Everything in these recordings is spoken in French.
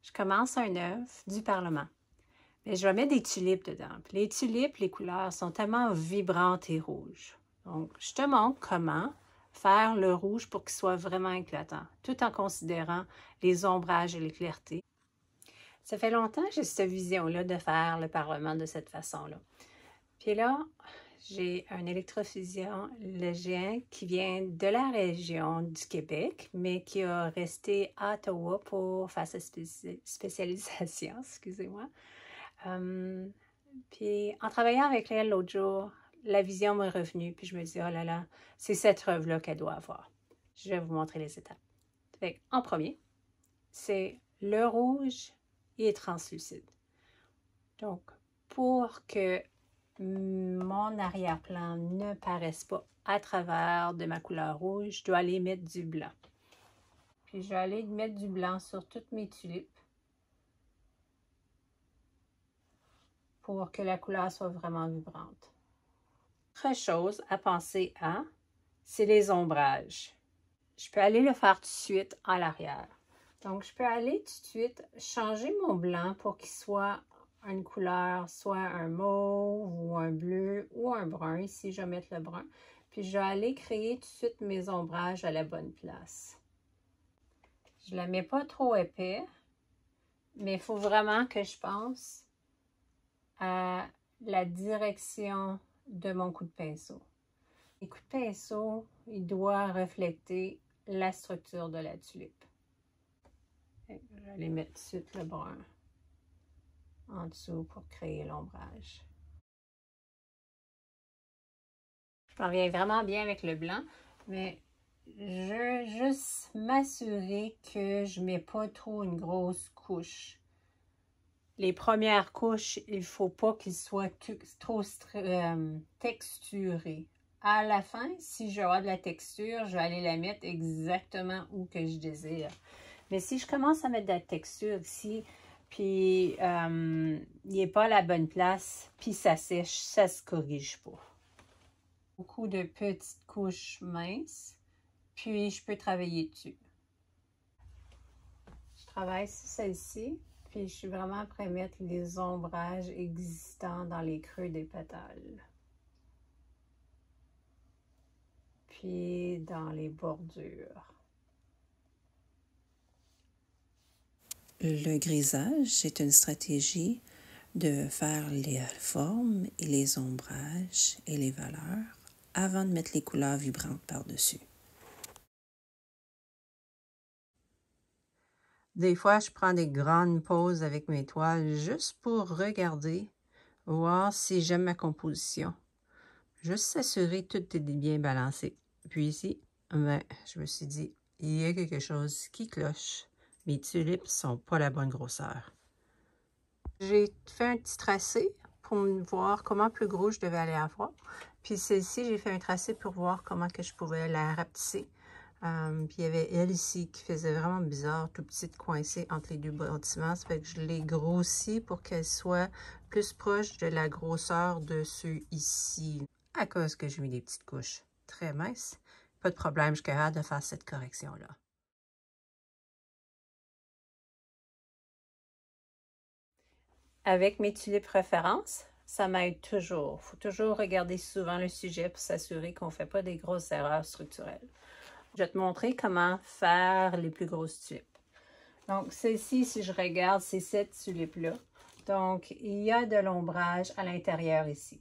je commence un œuf du Parlement. Mais je vais mettre des tulipes dedans. Puis les tulipes, les couleurs sont tellement vibrantes et rouges. Donc, je te montre comment faire le rouge pour qu'il soit vraiment éclatant, tout en considérant les ombrages et les clartés. Ça fait longtemps que j'ai cette vision-là de faire le Parlement de cette façon-là. Puis là, j'ai un électrofusion géant qui vient de la région du Québec, mais qui a resté à Ottawa pour faire sa spécialisation, excusez-moi. Puis en travaillant avec elle l'autre jour, la vision m'est revenue, puis je me dis, oh là là, c'est cette œuvre-là qu'elle doit avoir. Je vais vous montrer les étapes. Fait, en premier, c'est le rouge et translucide. Donc, pour que mon arrière-plan ne paraisse pas à travers de ma couleur rouge, je dois aller mettre du blanc. Puis je vais aller mettre du blanc sur toutes mes tulipes pour que la couleur soit vraiment vibrante. Autre chose à penser à, c'est les ombrages. Je peux aller le faire tout de suite à l'arrière. Donc, je peux aller tout de suite changer mon blanc pour qu'il soit une couleur, soit un mauve ou un bleu ou un brun. Ici, je vais mettre le brun. Puis, je vais aller créer tout de suite mes ombrages à la bonne place. Je ne la mets pas trop épais, mais il faut vraiment que je pense à la direction de mon coup de pinceau. Le coup de pinceau, il doit refléter la structure de la tulipe. Je vais aller mettre tout de suite le brun en dessous pour créer l'ombrage. Je m'en viens vraiment bien avec le blanc, mais je veux juste m'assurer que je ne mets pas trop une grosse couche. Les premières couches, il ne faut pas qu'ils soient trop texturés. À la fin, si je veux avoir de la texture, je vais aller la mettre exactement où que je désire. Mais si je commence à mettre de la texture ici, puis il n'est pas à la bonne place, puis ça sèche, ça ne se corrige pas. Beaucoup de petites couches minces, puis je peux travailler dessus. Je travaille sur celle-ci, puis je suis vraiment prête à mettre les ombrages existants dans les creux des pétales. Puis dans les bordures. Le grisage est une stratégie de faire les formes et les ombrages et les valeurs avant de mettre les couleurs vibrantes par-dessus. Des fois, je prends des grandes pauses avec mes toiles juste pour regarder, voir si j'aime ma composition. Juste s'assurer que tout est bien balancé. Puis ici, ben, je me suis dit, il y a quelque chose qui cloche. Mes tulipes sont pas la bonne grosseur. J'ai fait un petit tracé pour voir comment plus gros je devais aller avoir. Puis celle-ci, j'ai fait un tracé pour voir comment que je pouvais la rapetisser. Puis il y avait elle ici qui faisait vraiment bizarre, tout petite coincée entre les deux bâtiments. Ça fait que je l'ai grossi pour qu'elle soit plus proche de la grosseur de ceux ici. À cause que j'ai mis des petites couches très minces. Pas de problème, je suis capable de faire cette correction-là. Avec mes tulipes références, ça m'aide toujours. Il faut toujours regarder souvent le sujet pour s'assurer qu'on ne fait pas des grosses erreurs structurelles. Je vais te montrer comment faire les plus grosses tulipes. Donc, celle-ci, si je regarde, c'est cette tulipe-là. Donc, il y a de l'ombrage à l'intérieur ici.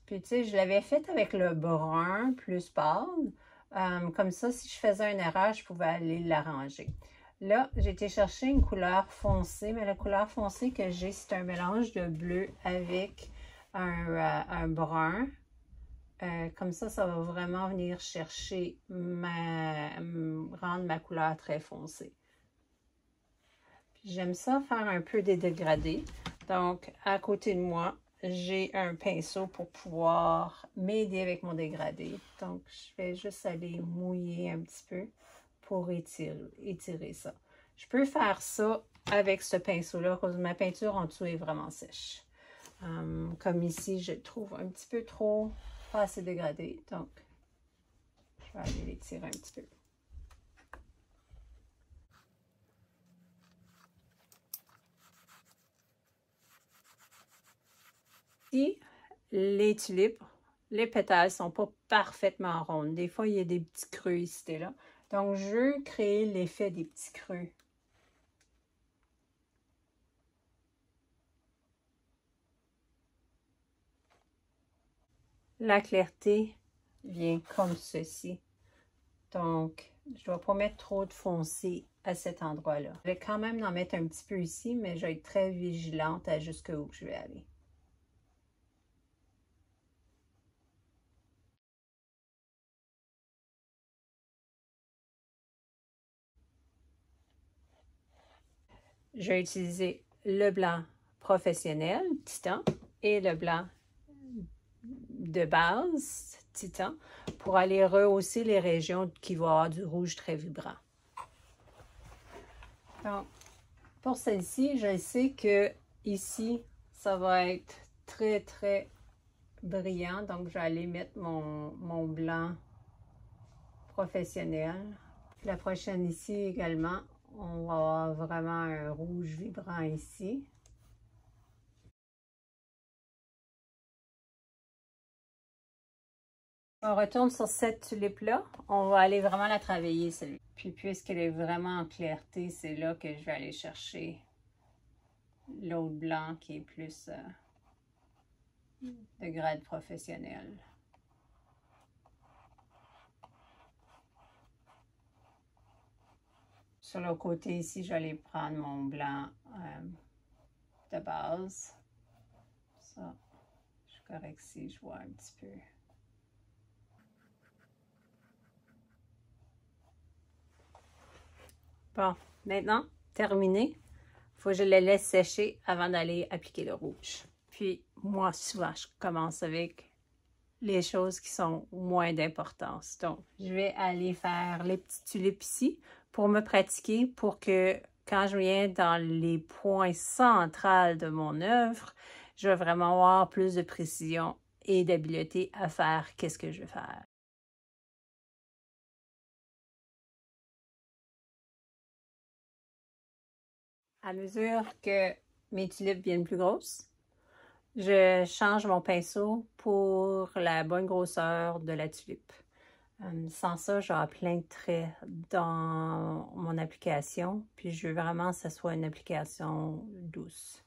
Puis, tu sais, je l'avais faite avec le brun plus pâle. Comme ça, si je faisais une erreur, je pouvais aller l'arranger. Là, j'ai été chercher une couleur foncée, mais la couleur foncée que j'ai, c'est un mélange de bleu avec un brun. Comme ça va vraiment venir chercher rendre ma couleur très foncée. J'aime ça faire un peu des dégradés. Donc, à côté de moi, j'ai un pinceau pour pouvoir m'aider avec mon dégradé. Donc, je vais juste aller mouiller un petit peu pour étirer ça. Je peux faire ça avec ce pinceau-là parce que ma peinture en dessous est vraiment sèche. Comme ici, je trouve un petit peu trop pas assez dégradé. Donc, je vais aller l'étirer un petit peu. Si les tulipes, les pétales sont pas parfaitement rondes. Des fois, il y a des petits creux ici et là. Donc, je veux créer l'effet des petits creux. La clarté vient comme ceci. Donc, je ne dois pas mettre trop de foncé à cet endroit-là. Je vais quand même en mettre un petit peu ici, mais je vais être très vigilante à jusqu'où je vais aller. Je vais utiliser le blanc professionnel, Titan, et le blanc de base, Titan, pour aller rehausser les régions qui vont avoir du rouge très vibrant. Donc, pour celle-ci, je sais que ici, ça va être très, très brillant. Donc, je vais aller mettre mon blanc professionnel. La prochaine ici également, on va avoir vraiment un rouge vibrant ici. On retourne sur cette tulipe-là. On va aller vraiment la travailler, celle-là. Puis, puisqu'elle est vraiment en clarté, c'est là que je vais aller chercher l'autre blanc qui est plus de grade professionnel. Sur le côté ici, je vais aller prendre mon blanc de base. Ça, je suis correct si je vois un petit peu. Bon, maintenant, terminé. Il faut que je le laisse sécher avant d'aller appliquer le rouge. Puis, moi, souvent, je commence avec les choses qui sont moins d'importance. Donc, je vais aller faire les petites tulipes ici pour me pratiquer pour que quand je viens dans les points centrales de mon œuvre, je vais vraiment avoir plus de précision et d'habileté à faire qu'est-ce que je vais faire. À mesure que mes tulipes viennent plus grosses, je change mon pinceau pour la bonne grosseur de la tulipe. Sans ça, j'ai plein de traits dans mon application, puis je veux vraiment que ce soit une application douce.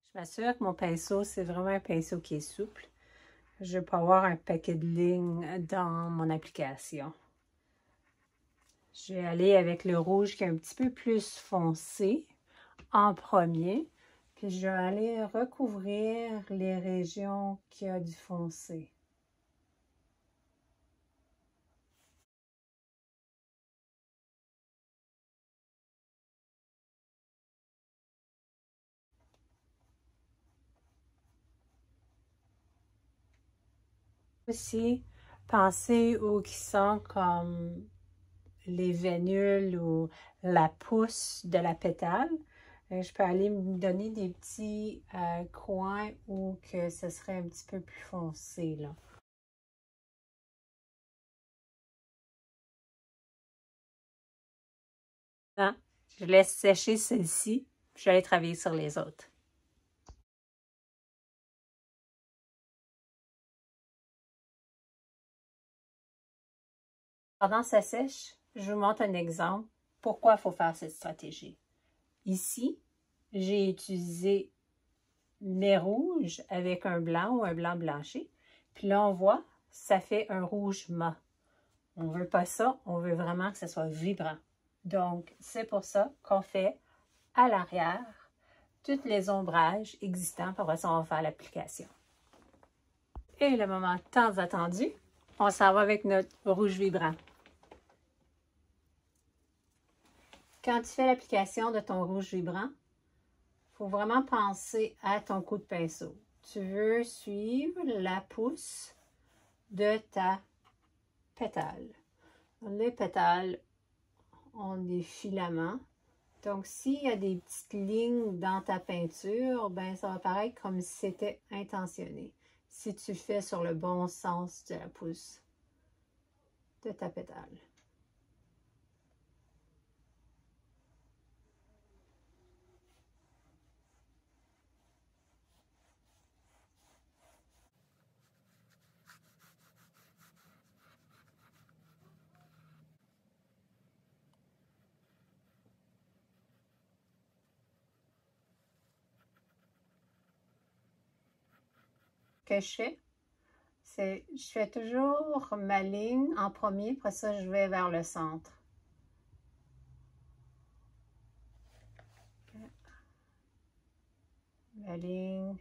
Je m'assure que mon pinceau, c'est vraiment un pinceau qui est souple. Je peux avoir un paquet de lignes dans mon application. Je vais aller avec le rouge qui est un petit peu plus foncé en premier. Puis je vais aller recouvrir les régions qui ont du foncé. Aussi, pensez aux qui sont comme les vénules ou la pousse de la pétale. Je peux aller me donner des petits coins où que ce serait un petit peu plus foncé, là. Hein? Je laisse sécher celle-ci, puis je vais aller travailler sur les autres. Pendant que ça sèche, je vous montre un exemple pourquoi il faut faire cette stratégie. Ici, j'ai utilisé lait rouge avec un blanc ou un blanc blanchi. Puis là, on voit, ça fait un rouge mat. On ne veut pas ça, on veut vraiment que ça soit vibrant. Donc, c'est pour ça qu'on fait à l'arrière tous les ombrages existants. Puis après ça, on va faire l'application. Et le moment tant attendu, on s'en va avec notre rouge vibrant. Quand tu fais l'application de ton rouge vibrant, il faut vraiment penser à ton coup de pinceau. Tu veux suivre la pousse de ta pétale. Les pétales ont des filaments. Donc, s'il y a des petites lignes dans ta peinture, ben ça va paraître comme si c'était intentionné. Si tu fais sur le bon sens de la pousse de ta pétale. que je fais, c'est je fais toujours ma ligne en premier, après ça, je vais vers le centre. La ligne.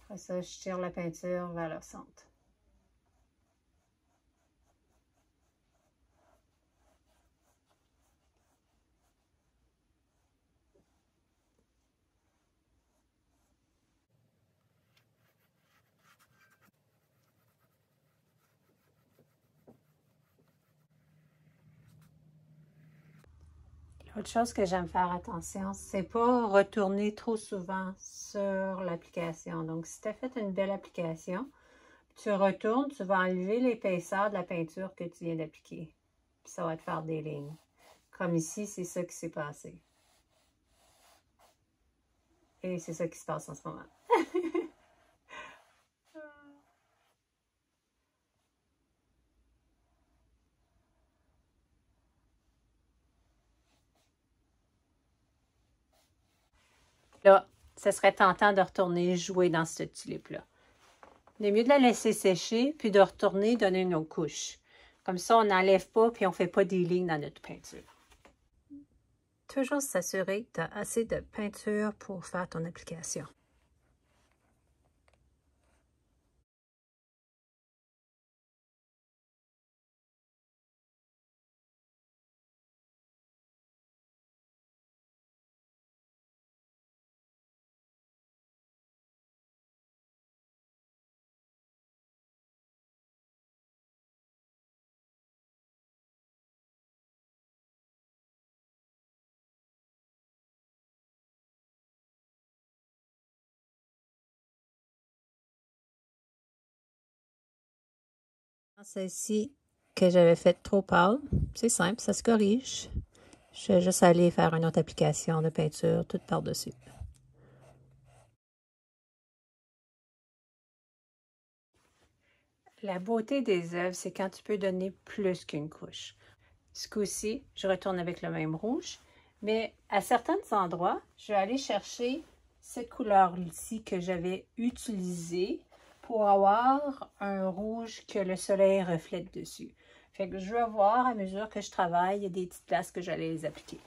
Après ça, je tire la peinture vers le centre. Autre chose que j'aime faire attention, c'est pas retourner trop souvent sur l'application. Donc, si tu as fait une belle application, tu retournes, tu vas enlever l'épaisseur de la peinture que tu viens d'appliquer. Puis ça va te faire des lignes. Comme ici, c'est ça qui s'est passé. Et c'est ça qui se passe en ce moment. Là, ce serait tentant de retourner jouer dans cette tulipe-là. Il est mieux de la laisser sécher, puis de retourner donner une autre couche. Comme ça, on n'enlève pas, puis on ne fait pas des lignes dans notre peinture. Toujours s'assurer que tu as assez de peinture pour faire ton application. Celle-ci que j'avais faite trop pâle, c'est simple, ça se corrige. Je vais juste aller faire une autre application de peinture toute par-dessus. La beauté des œuvres, c'est quand tu peux donner plus qu'une couche. Ce coup-ci, je retourne avec le même rouge, mais à certains endroits, je vais aller chercher cette couleur-ci que j'avais utilisée pour avoir un rouge que le soleil reflète dessus. Fait que je vais voir à mesure que je travaille, il y a des petites places que j'allais les appliquer.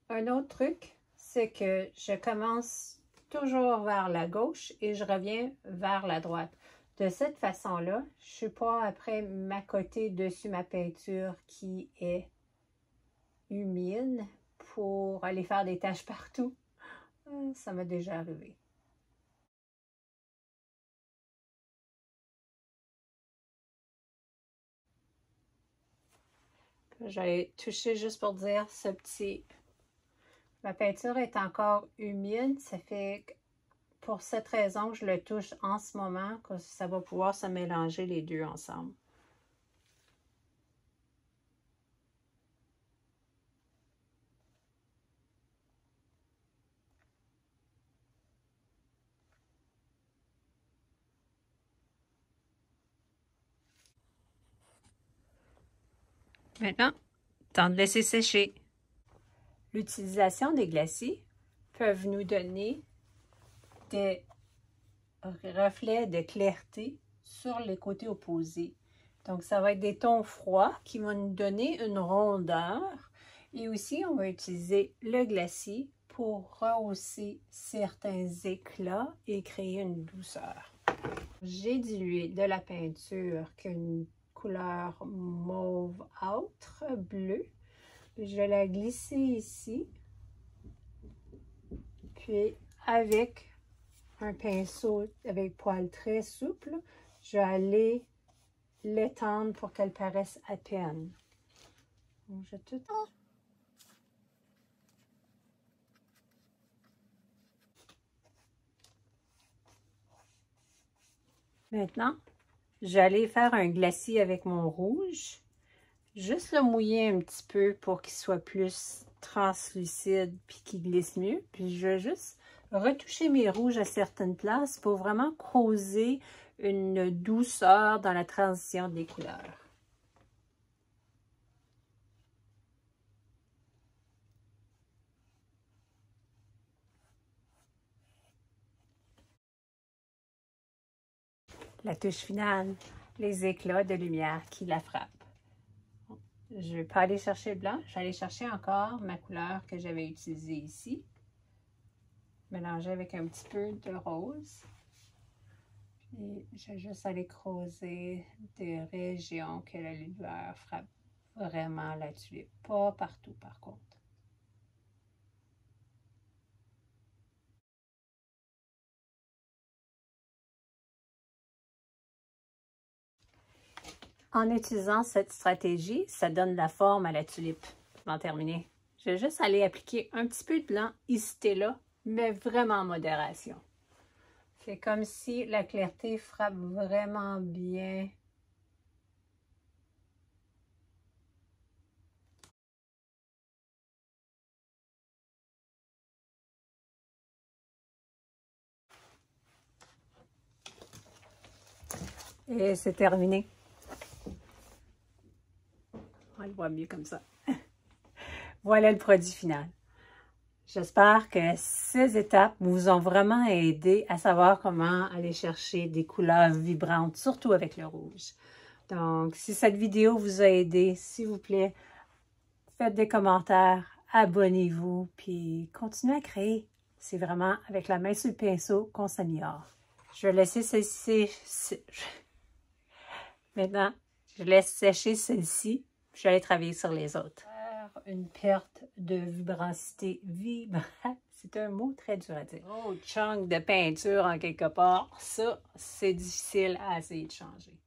Un autre truc, c'est que je commence toujours vers la gauche et je reviens vers la droite. De cette façon-là, je ne suis pas après m'accoter dessus ma peinture qui est humide pour aller faire des taches partout. Ça m'est déjà arrivé. J'allais toucher juste pour dire ce petit... Ma peinture est encore humide, ça fait pour cette raison que je le touche en ce moment, que ça va pouvoir se mélanger les deux ensemble. Maintenant, temps de laisser sécher. L'utilisation des glacis peuvent nous donner des reflets de clarté sur les côtés opposés. Donc, ça va être des tons froids qui vont nous donner une rondeur. Et aussi, on va utiliser le glacis pour rehausser certains éclats et créer une douceur. J'ai dilué de la peinture qu'une couleur mauve âtre, bleu. Je vais la glisser ici. Puis, avec un pinceau avec poil très souple, je vais aller l'étendre pour qu'elle paraisse à peine. Donc, je tout... Maintenant, je vais aller faire un glacis avec mon rouge. Juste le mouiller un petit peu pour qu'il soit plus translucide puis qu'il glisse mieux. Puis je vais juste retoucher mes rouges à certaines places pour vraiment causer une douceur dans la transition des couleurs. la touche finale, les éclats de lumière qui la frappent. Je ne vais pas aller chercher le blanc, je vais aller chercher encore ma couleur que j'avais utilisée ici. Mélanger avec un petit peu de rose. Et je vais juste aller creuser des régions que la lumière frappe vraiment la tulipe. Pas partout par contre. En utilisant cette stratégie, ça donne la forme à la tulipe. Je vais en terminer. Je vais juste aller appliquer un petit peu de blanc ici et là, mais vraiment en modération. C'est comme si la clarté frappe vraiment bien. Et c'est terminé. On le voit mieux comme ça. Voilà le produit final. J'espère que ces étapes vous ont vraiment aidé à savoir comment aller chercher des couleurs vibrantes, surtout avec le rouge. Donc, si cette vidéo vous a aidé, s'il vous plaît, faites des commentaires, abonnez-vous, puis continuez à créer. C'est vraiment avec la main sur le pinceau qu'on s'améliore. Je vais laisser celle-ci. Maintenant, je laisse sécher celle-ci, puis je vais aller travailler sur les autres. Une perte de vibracité vibrante. C'est un mot très dur à dire. Oh, chunk de peinture en quelque part. Ça, c'est difficile à essayer de changer.